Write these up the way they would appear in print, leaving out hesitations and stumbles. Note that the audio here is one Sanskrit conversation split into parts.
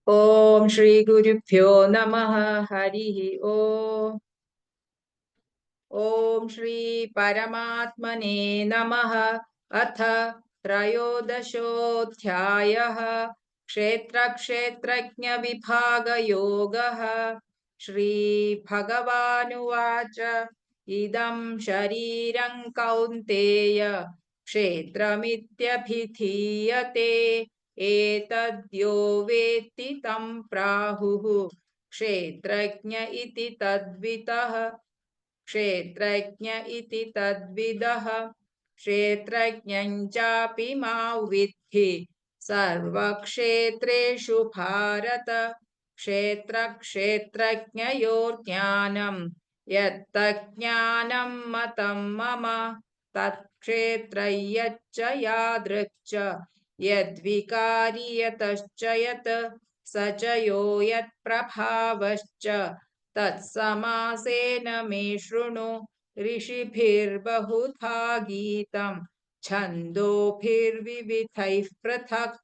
ओम श्री गुरुभ्यो नमः। हरिः ओम। ओम श्री परमात्मने नमः। अथ त्रयोदशोऽध्यायः। क्षेत्रक्षेत्रज्ञविभागयोगः। श्रीभगवानुवाच इदं शरीरं कौन्तेय क्षेत्रमित्यभिधीयते। एतद्यो वेत्ति तं प्राहुः क्षेत्रज्ञ इति तद्वितः। क्षेत्रज्ञ इति तद्विदः। क्षेत्रज्ञं चापि मां विद्धि सर्वक्षेत्रेषु भारत। क्षेत्रक्षेत्रज्ञयोर्ज्ञानं यत्तज्ज्ञानं मतं मम तत्क्षेत्रय्यच्च यादृक् यद्विकारि यतश्च यत् स च यो यत्प्रभावश्च तत्समासेन मे शृणु। ऋषिभिर्बहुधा गीतं छन्दोभिर्विविधैः पृथक्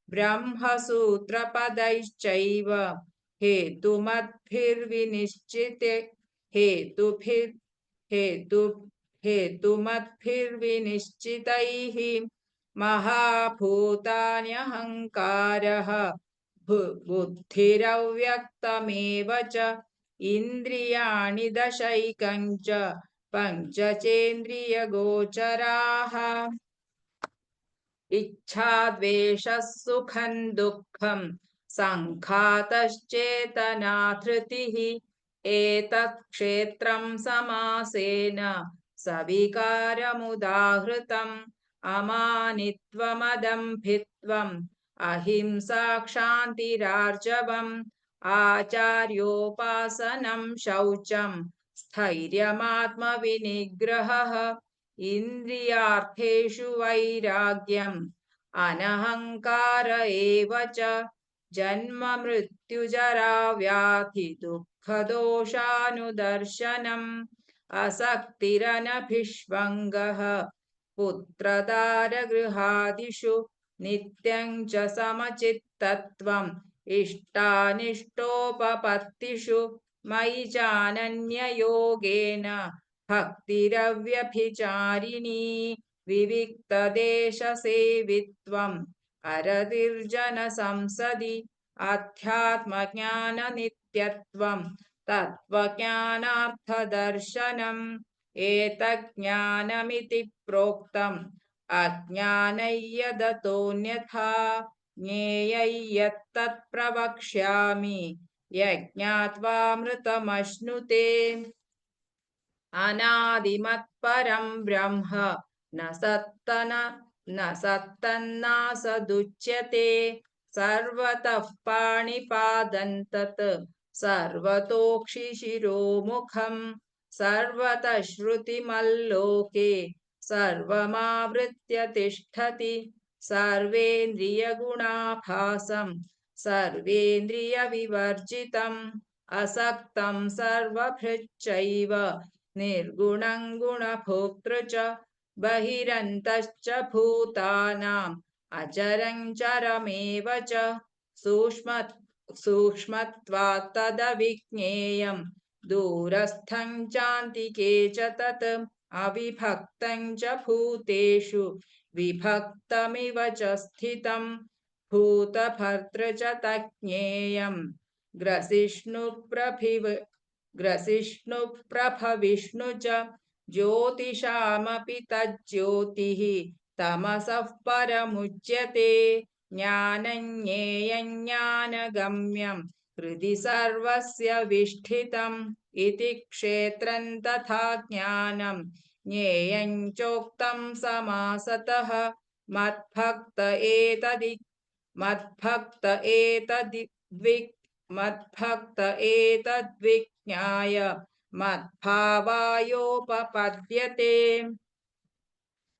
ब्रह्मसूत्रपदैश्चैव हेतुमद्भिर्विनिश्चिते हेतुभिर् हेतु हेतुमद्भिर्विनिश्चितैः। महाभूतान्यहङ्कारः बुद्धिरव्यक्तमेव च इन्द्रियाणि दशैकञ्च पञ्चचेन्द्रियगोचराः। इच्छा द्वेषः सुखं दुःखं सङ्घातश्चेतना धृतिः। एतत् क्षेत्रं समासेन सविकारमुदाहृतम्। अमानित्वमदम्भित्वम् अहिंसा क्षान्तिरार्जवम् आचार्योपासनं शौचं स्थैर्यमात्मविनिग्रहः। इन्द्रियार्थेषु वैराग्यम् अनहङ्कार एव च। जन्म मृत्युजरा व्याधि दुःखदोषानुदर्शनम् असक्तिरनभिष्वङ्गः पुत्रदारगृहादिषु नित्यं च समचित्तत्वम् इष्टानिष्टोपपत्तिषु मयि चानन्ययोगेन भक्तिरव्यभिचारिणी। विविक्तदेशसेवित्वम् अरतिर्जनसंसदि अध्यात्मज्ञाननित्यत्वम् तत्त्वज्ञानार्थदर्शनम्। एतज्ज्ञानमिति प्रोक्तम् अज्ञानय्यदतोऽन्यथा ज्ञेयय्यत्तत् प्रवक्ष्यामि यज्ञात्वामृतमश्नुते। अनादिमत्परं ब्रह्म न सत्तन्नासदुच्यते। सर्वतः पाणिपादं तत् सर्वतोक्षिशिरोमुखम् सर्वतः श्रुतिमल्लोके सर्वमावृत्य तिष्ठति। सर्वेन्द्रियगुणाभासं सर्वेन्द्रियविवर्जितम् असक्तं सर्वभृच्चैव निर्गुणं गुणभोक्तृ च बहिरन्तश्च भूतानाम् अचरं चरमेव च सूक्ष्मत्वात् तदविज्ञेयं दूरस्थं चान्तिके च तत् अविभक्तं च भूतेषु विभक्तमिव च स्थितं भूतभर्तृ च तज्ज्ञेयम् ग्रसिष्णुप्रभविष्णु च ज्योतिषामपि तज्ज्योतिः तमसः परमुच्यते। ज्ञानं ज्ञेयं ज्ञानगम्यं हृदि सर्वस्य विष्ठितम् इति क्षेत्रं तथा ज्ञानं ज्ञेयं चोक्तं समासतः। मद्भक्त एतद्विज्ञाय मद्भावायोपपद्यते।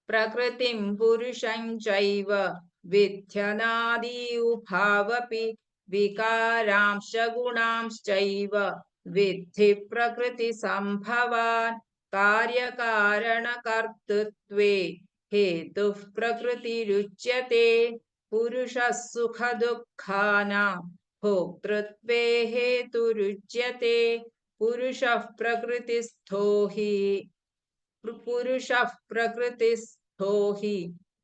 प्रकृतिं पुरुषं चैव विध्यनादि उभावपि विकारांश्च गुणांश्चैव विद्धि प्रकृतिसम्भवान्। कार्यकारणकर्तृत्वे हेतुः प्रकृतिरुच्यते। पुरुषः सुखदुःखानां भोक्तृत्वे हेतुरुच्यते पुरुषः प्रकृतिस्थो हि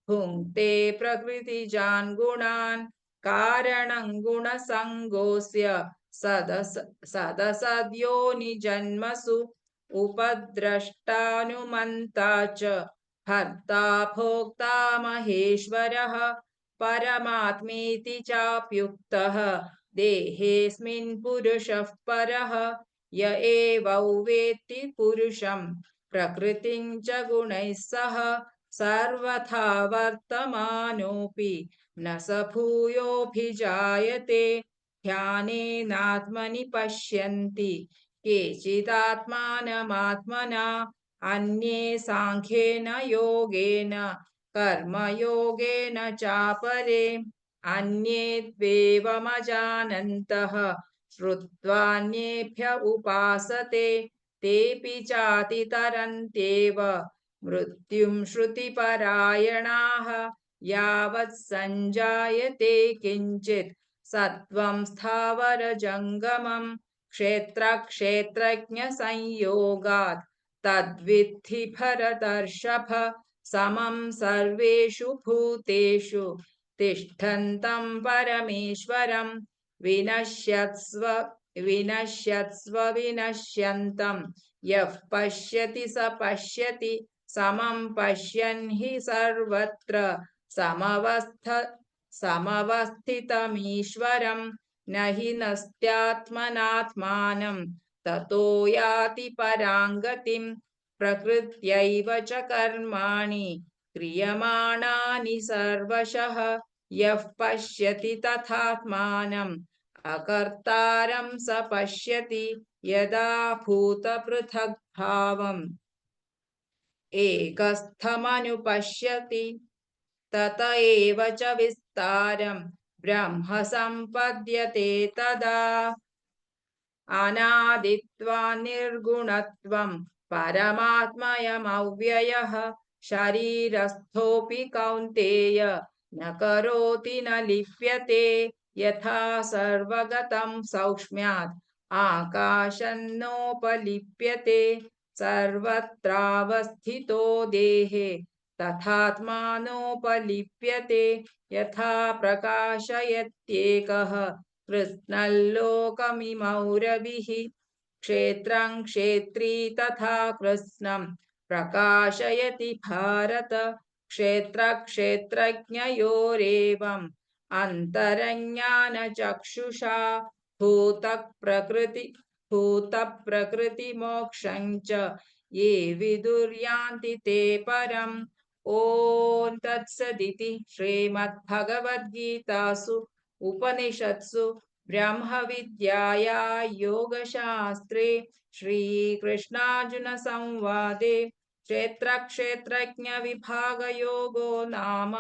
भुङ्क्ते प्रकृतिजान् गुणान् कारणं गुणसङ्गोऽस्य सदसद्योनिजन्मसु उपद्रष्टानुमन्ता च भर्ता भोक्ता महेश्वरः परमात्मेति चाप्युक्तः देहेऽस्मिन् पुरुषः परः य एवं वेत्ति पुरुषं प्रकृतिं च गुणैः सह सर्वथा वर्तमानोऽपि न स भूयोऽभिजायते ध्यानेनात्मनि पश्यन्ति केचिदात्मानमात्मना अन्ये साङ्ख्येन योगेन कर्मयोगेन चापरे अन्ये द्वेवमजानन्तः श्रुत्वान्येभ्य उपासते तेऽपि चातितरन्त्येव मृत्युं श्रुतिपरायणाः यावत् सञ्जायते किञ्चित् सत्त्वं स्थावरजङ्गमं क्षेत्रक्षेत्रज्ञसंयोगात् तद्विद्धि भरतर्षभ समं सर्वेषु भूतेषु तिष्ठन्तं परमेश्वरं विनश्यत्स्व विनश्यन्तं यः पश्यति स पश्यति समं पश्यन् हि सर्वत्र समवस्थितमीश्वरं न हि नस्त्यात्मनात्मानं ततो याति परां गतिं प्रकृत्यैव च कर्माणि क्रियमाणानि सर्वशः यः पश्यति तथात्मानम् अकर्तारं स पश्यति यदा भूतपृथग्भावम् एकस्थमनुपश्यति तत एव च विस्तारं ब्रह्म सम्पद्यते तदा अनादित्वान् निर्गुणत्वं परमात्मयमव्ययः शरीरस्थोऽपि कौन्तेय न करोति न लिप्यते यथा सर्वगतं सौक्ष्म्यात् आकाशन्नोपलिप्यते सर्वत्रावस्थितो देहे तथात्मानोपलिप्यते यथा प्रकाशयत्येकः कृत्स्नल्लोकमिमौ रविः क्षेत्रं क्षेत्री तथा कृत्स्नं प्रकाशयति भारत क्षेत्रक्षेत्रज्ञयोरेवम् अन्तरज्ञानचक्षुषा भूतप्रकृतिमोक्षं च ये विदुर्यान्ति ते परम् ॐ तत्सदिति श्रीमद्भगवद्गीतासु उपनिषत्सु ब्रह्मविद्याया योगशास्त्रे श्रीकृष्णार्जुनसंवादे क्षेत्रक्षेत्रज्ञविभागयोगो नाम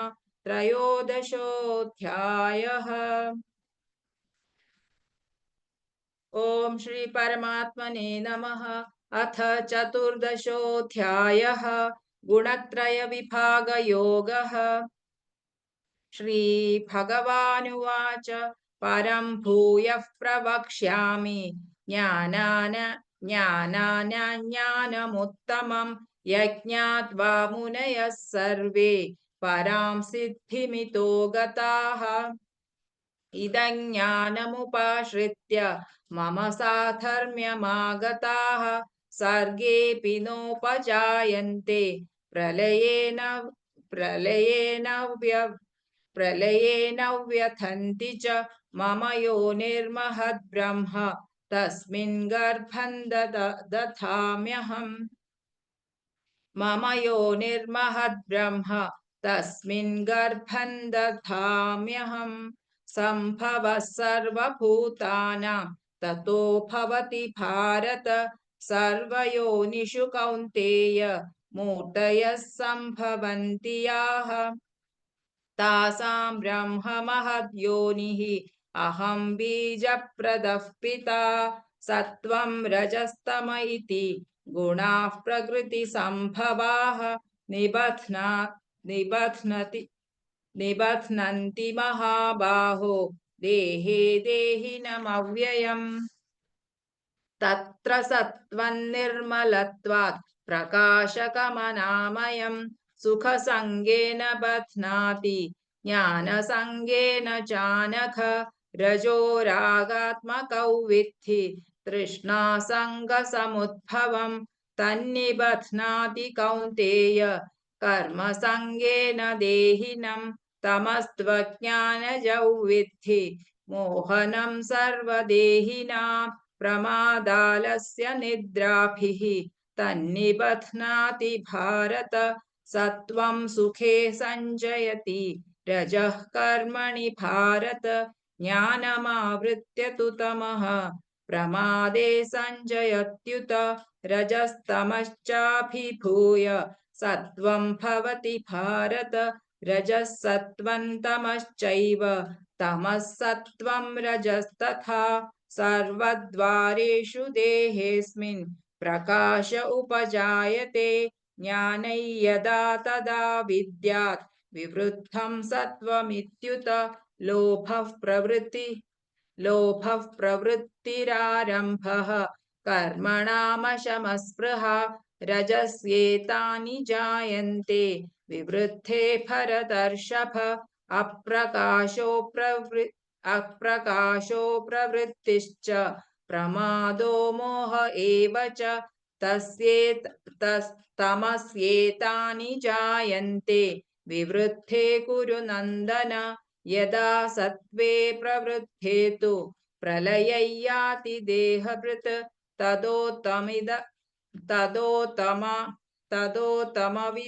त्रयोदशोऽध्यायः। ॐ श्री परमात्मने नमः। अथ चतुर्दशोऽध्यायः गुणत्रयविभागयोगः। श्रीभगवानुवाच परं भूयः प्रवक्ष्यामि ज्ञानान्यज्ञानमुत्तमं यज्ञात्वा मुनयः सर्वे परां सिद्धिमितो गताः इदं ज्ञानमुपाश्रित्य मम साधर्म्यमागताः सर्गेऽपि नोपजायन्ते प्रलये न व्यथन्ति च मम योनिर्महद्ब्रह्म तस्मिन् गर्भं दधाम्यहम् मम योनिर्महद्ब्रह्म तस्मिन् गर्भं दधाम्यहम् सम्भवः सर्वभूतानां ततो भवति भारत सर्वयोनिषु कौन्तेय मूर्तयः सम्भवन्ति याः तासां ब्रह्म महद्योनिः अहं बीजप्रदः पिता सत्त्वं रजस्तम इति गुणाः प्रकृतिसम्भवाः निबध्नन्ति महाबाहो देहे देहिनमव्ययम् तत्र सत्त्वं निर्मलत्वात् प्रकाशकमनामयम् सुखसङ्गेन बध्नाति ज्ञानसङ्गेन चानघ रजो रागात्मकौ विद्धि तृष्णासङ्गसमुद्भवम् तन्निबध्नाति कौन्तेय कर्मसङ्गेन देहिनम् तमस्त्वज्ञानजौ विद्धि मोहनं सर्वदेहिनां प्रमादालस्य निद्राभिः तन्निबध्नाति भारत सत्वं सुखे सञ्जयति रजः कर्मणि भारत ज्ञानमावृत्य तु तमः प्रमादे सञ्जयत्युत रजस्तमश्चाभिभूय सत्वं भवति भारत रजः सत्वं तमश्चैव तमः सत्वं रजस्तथा सर्वद्वारेषु देहेऽस्मिन् प्रकाश उपजायते ज्ञानै यदा तदा विद्यात् विवृद्धं सत्वमित्युत लोभः प्रवृत्तिरारम्भः कर्मणामशमस्पृहा रजस्येतानि जायन्ते विवृद्धे भरतर्षभ अप्रकाशो प्रवृत्तिश्च प्रमादो मोह एव च तमस्येतानि जायन्ते विवृद्धे कुरु नन्दन यदा सत्त्वे प्रवृद्धे तु प्रलयै याति देहभृत्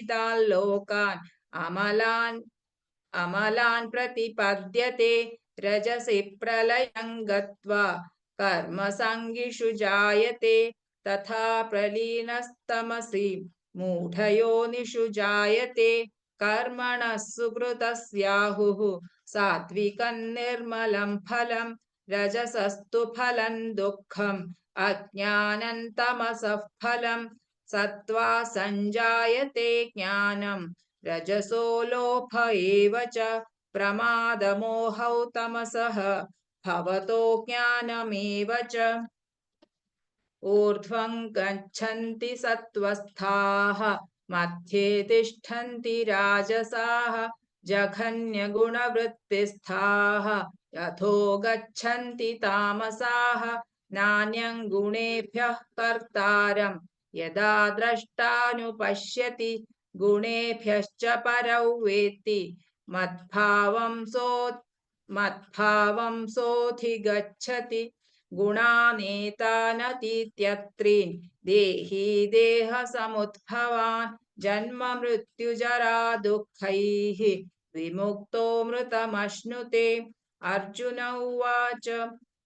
तदोत्तमविदाल्लोकान् अमलान् प्रतिपद्यते रजसि प्रलयं गत्वा कर्मसङ्गिषु जायते तथा प्रलीनस्तमसि मूढयोनिषु जायते कर्मणः सुकृतस्याहुः सात्विकं निर्मलं फलं रजसस्तु फलं दुःखम् अज्ञानं तमसः फलं सत्त्वा सञ्जायते ज्ञानं रजसो लोभ एव च प्रमादमोहौ तमसः भवतो ज्ञानमेव च ऊर्ध्वं गच्छन्ति सत्त्वस्थाः मध्ये तिष्ठन्ति राजसाः जघन्यगुणवृत्तिस्थाः अधो गच्छन्ति तामसाः नान्यं गुणेभ्यः कर्तारं यदा द्रष्टानुपश्यति गुणेभ्यश्च परौ वेत्ति मद्भावं सोऽधिगच्छति गुणानेतानतीत्यत्रीन् देही देहसमुद्भवान् जन्म मृत्युजरा दुःखैः विमुक्तो मृतमश्नुते अर्जुन उवाच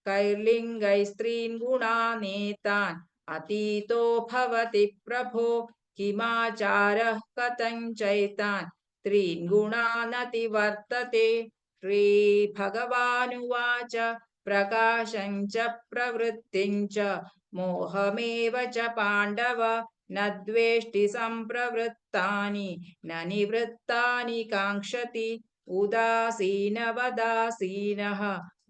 कैर्लिङ्गैस्त्रीन् गुणानेतान् अतीतो भवति प्रभो किमाचारः कथं चैतान् त्रीन् गुणानतिवर्तते श्रीभगवानुवाच प्रकाशं च प्रवृत्तिं च मोहमेव च पाण्डव न द्वेष्टि सम्प्रवृत्तानि न निवृत्तानि काङ्क्षति उदासीनवदासीनः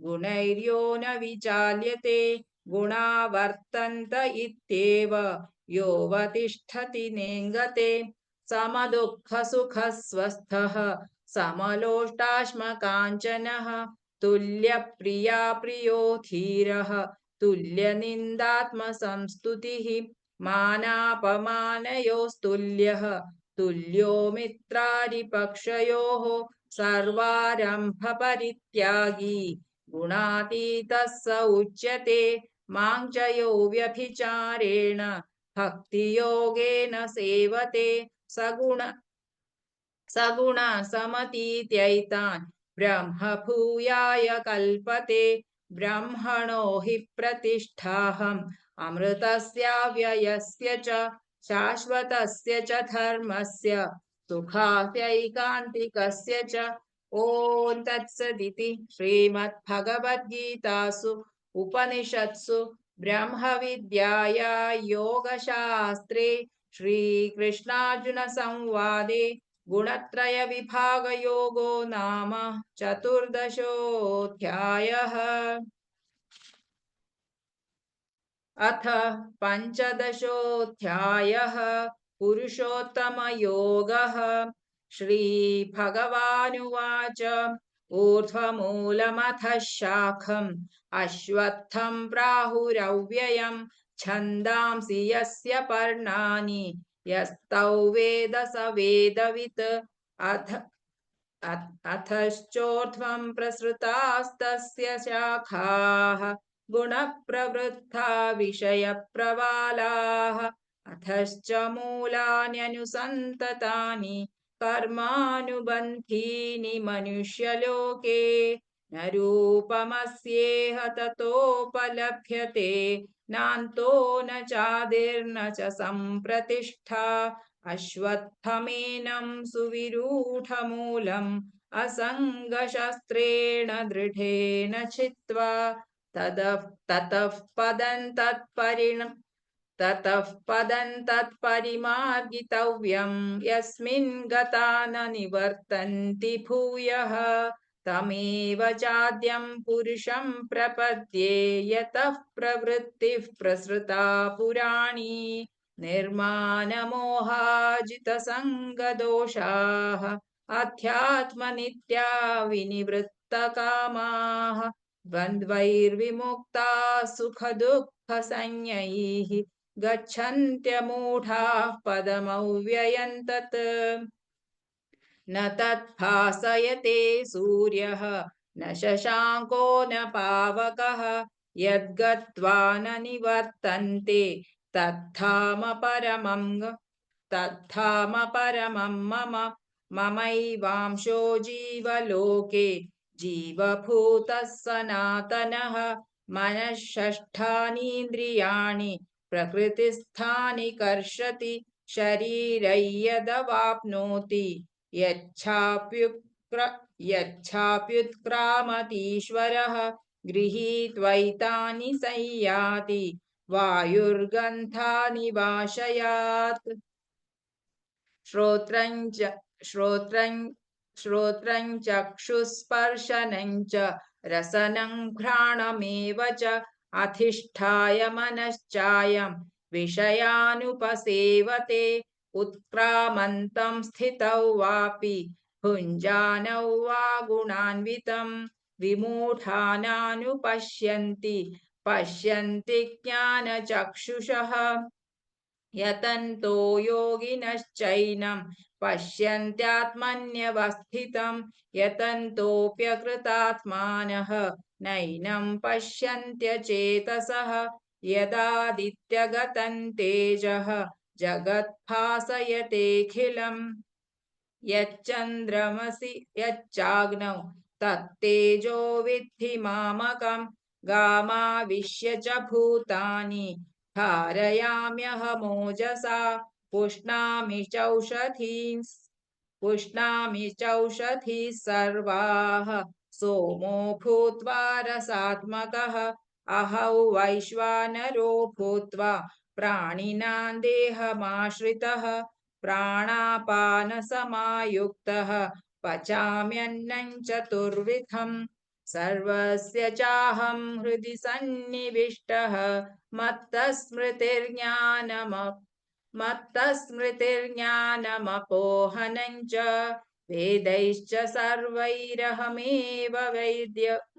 गुणैर्यो न विचाल्यते गुणा वर्तन्त इत्येव योऽवतिष्ठति नेङ्गते समदुःखसुखस्वस्थः समलोष्टाश्मकाञ्चनः तुल्यप्रिया प्रियो धीरः तुल्यनिन्दात्मसंस्तुतिः मानापमानयोस्तुल्यः तुल्यो मित्रादिपक्षयोः सर्वारम्भपरित्यागी गुणातीतः स उच्यते मां च यो व्यभिचारेण भक्तियोगेन सेवते सगुणसमतीत्यैतान् ब्रह्म भूयाय कल्पते ब्रह्मणो हि प्रतिष्ठाहम् अमृतस्याव्ययस्य च शाश्वतस्य च धर्मस्य सुखास्यैकान्तिकस्य च ॐ तत्सदिति श्रीमद्भगवद्गीतासु उपनिषत्सु ब्रह्मविद्याया योगशास्त्रे श्रीकृष्णार्जुनसंवादे गुणत्रयविभागयोगो नाम चतुर्दशोऽध्यायः। अथ पञ्चदशोऽध्यायः। पुरुषोत्तमयोगः। श्रीभगवानुवाच ऊर्ध्वमूलमथ शाखम् अश्वत्थं प्राहुरव्ययम् छन्दांसि यस्य पर्णानि यस्तौ वेद स वेदवित्। अथश्चोर्ध्वं प्रसृतास्तस्य शाखाः गुणप्रवृद्धा विषयप्रवालाः। अथश्च मूलान्यनुसन्ततानि कर्मानुबन्धीनि मनुष्यलोके। न रूपमस्येह ततोपलभ्यते नान्तो न चादिर्न च सम्प्रतिष्ठा। अश्वत्थमेनं सुविरूढमूलम् असङ्गशस्त्रेण दृढेन छित्त्वा ततः पदं तत्परिमार्गितव्यं यस्मिन् गता न निवर्तन्ति भूयः। तमेव चाद्यं पुरुषं प्रपद्ये यतः प्रवृत्तिः प्रसृता पुराणी। निर्मानमोहाजितसङ्गदोषाः अध्यात्मनित्या विनिवृत्तकामाः द्वन्द्वैर्विमुक्ता सुखदुःखसंज्ञैः गच्छन्त्यमूढाः पदमव्ययं तत्। न तद्भासयते सूर्यः न शशाङ्को न पावकः यद्गत्वा न निवर्तन्ते तद्धाम परमं मम। ममैवांशो जीवलोके जीवभूतः सनातनः। मनःषष्ठानीन्द्रियाणि प्रकृतिस्थानि कर्षति शरीरय्यदवाप्नोति यच्छाप्युत्क्रामतीश्वरः गृहीत्वैतानि संयाति वायुर्गन्धानि वाशयात्। श्रोत्रं चक्षुस्पर्शनं च रसनं घ्राणमेव च अधिष्ठाय मनश्चायं विषयानुपसेवते। उत्क्रामन्तं स्थितौ वापि भुञ्जानौ वा गुणान्वितं विमूढानानुपश्यन्ति पश्यन्ति ज्ञानचक्षुषः। यतन्तो योगिनश्चैनं पश्यन्त्यात्मन्यवस्थितं यतन्तोऽप्यकृतात्मानः नैनं पश्यन्त्यचेतसः। यदादित्यगतं तेजः जगद्भासयतेऽखिलम् यच्चन्द्रमसि यच्चाग्नौ तत्तेजो विद्धि मामकं गामाविश्य च भूतानि धारयाम्यहमोजसा। पुष्णामि चौषधीः सर्वाः सोमो भूत्वा रसात्मकः। अहौ वैश्वानरो भूत्वा प्राणिनां देहमाश्रितः प्राणापानसमायुक्तः पचाम्यन्नं चतुर्विधम्। सर्वस्य चाहं हृदि सन्निविष्टः मत्तस्मृतिर्ज्ञानमपोहनं च वेदैश्च सर्वैरहमेव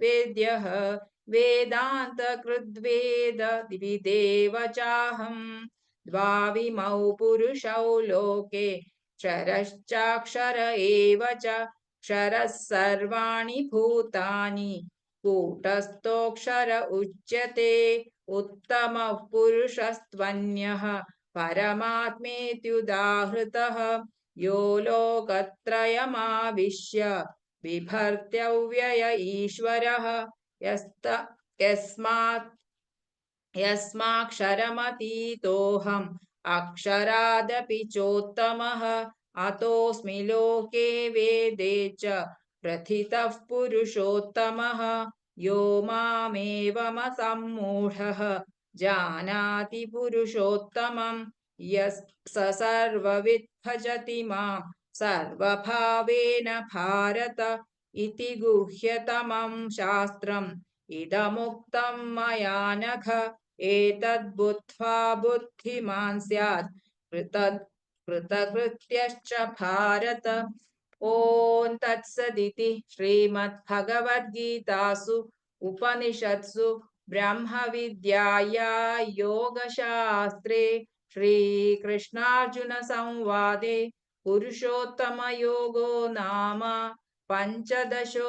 वेद्यः वेदान्तकृद्वेद विदेव चाहम्। द्वाविमौ पुरुषौ लोके क्षरश्चाक्षर एव च क्षरः सर्वाणि भूतानि कूटस्थोऽक्षर उच्यते। उत्तमः पुरुषस्त्वन्यः परमात्मेत्युदाहृतः यो लोकत्रयमाविश्य बिभर्त्यव्यय ईश्वरः। यस्माक्षरमतीतोऽहम् अक्षरादपि चोत्तमः अतोऽस्मि लोके वेदे च प्रथितः पुरुषोत्तमः। यो मामेवमसम्मूढः जानाति पुरुषोत्तमं स सर्वविद् भजति माम् सर्वभावेन भारत इति गुह्यतमं शास्त्रम् इदमुक्तं मया नघ एतद्बुद्ध्वा बुद्धिमान् स्यात् कृतकृत्यश्च भारत। ॐ तत्सदिति श्रीमद्भगवद्गीतासु उपनिषत्सु ब्रह्मविद्याया योगशास्त्रे श्रीकृष्णार्जुनसंवादे पुरुषोत्तमयोगो नाम पञ्चदशोऽध्यायः।